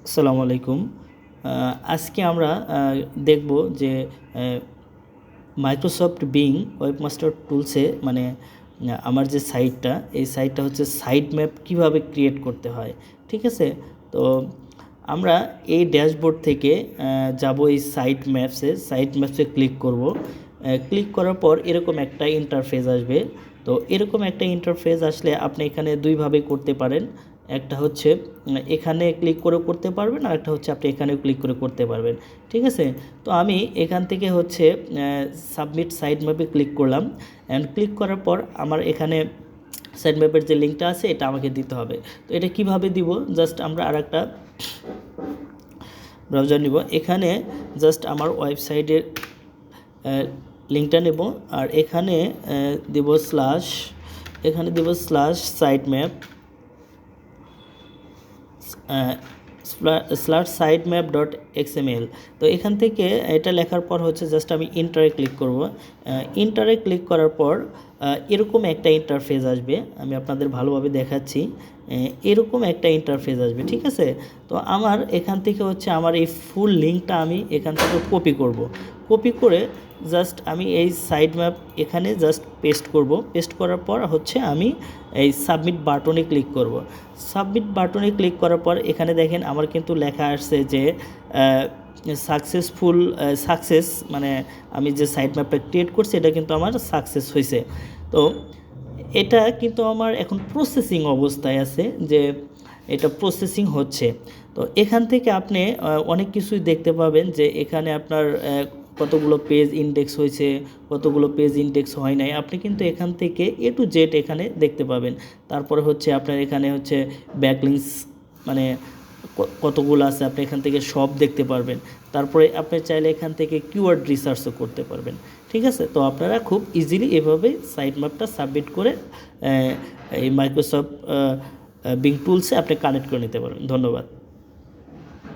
আসসালামু আলাইকুম। আজকে আমরা দেখব যে মাইক্রোসফট বিং ওয়েবমাস্টার টুলসে মানে আমার যে সাইটটা, এই সাইটটা হচ্ছে সাইট ম্যাপ কীভাবে ক্রিয়েট করতে হয়। ঠিক আছে, তো আমরা এই ড্যাশবোর্ড থেকে যাব এই সাইট ম্যাপসে ক্লিক করব। ক্লিক করার পর এরকম একটা ইন্টারফেস আসবে। তো এরকম একটা ইন্টারফেস আসলে আপনি এখানে দুইভাবে করতে পারেন। একটা হচ্ছে এখানে ক্লিক করে করতে পারবেন, আর একটা হচ্ছে আপনি এখানেও ক্লিক করে করতে পারবেন। ঠিক আছে, তো আমি এখান থেকে হচ্ছে সাবমিট সাইট ম্যাপে ক্লিক করলাম। অ্যান্ড ক্লিক করার পর আমার এখানে সাইট ম্যাপের যে লিঙ্কটা আছে এটা আমাকে দিতে হবে। তো এটা কিভাবে দিব, জাস্ট আমরা আর একটা ব্রাউজার নিব, এখানে জাস্ট আমার ওয়েবসাইটের লিঙ্কটা নেব, আর এখানে দেব সাইট ম্যাপ /sitemap.xml। তো এখান থেকে এটা লেখার পর হচ্ছে জাস্ট আমি ইন্টারে ক্লিক করব। ইন্টারে ক্লিক করার পর এরকম একটা ইন্টারফেস আসবে, আমি আপনাদের ভালোভাবে দেখাচ্ছি। এরকম একটা ইন্টারফেস আসবে। ঠিক আছে, তো আমার এখান থেকে হচ্ছে আমার এই ফুল লিঙ্কটা আমি এখান থেকে কপি করব। কপি করে জাস্ট আমি এই সাইট ম্যাপ এখানে জাস্ট পেস্ট করব। পেস্ট করার পর হচ্ছে আমি এই সাবমিট বাটনে ক্লিক করব। সাবমিট বাটনে ক্লিক করার পর এখানে দেখেন আমার কিন্তু লেখা আসছে যে সাকসেস, মানে আমি যে সাইট ম্যাপটা ক্রিয়েট করছি এটা কিন্তু আমার সাকসেস হয়েছে। তো এটা কিন্তু আমার এখন প্রসেসিং অবস্থায় আছে, যে এটা প্রসেসিং হচ্ছে। তো এখান থেকে আপনি অনেক কিছুই দেখতে পাবেন, যে এখানে আপনার কতগুলো পেজ ইন্ডেক্স হয়েছে, কতগুলো পেজ ইন্ডেক্স হয় নাই, আপনি কিন্তু এখান থেকে A to Z এখানে দেখতে পাবেন। তারপরে হচ্ছে আপনার এখানে হচ্ছে ব্যাকলিংস মানে কতগুলো আছে আপনি এখান থেকে সব দেখতে পারবেন। তারপরে আপনি চাইলে এখান থেকে কিওয়ার্ড রিসার্চও করতে পারবেন। ঠিক আছে, তো আপনারা খুব ইজিলি এভাবে সাইট ম্যাপটা সাবমিট করে এই মাইক্রোসফট বিং টুলসে আপনি কানেক্ট করে নিতে পারবেন। ধন্যবাদ।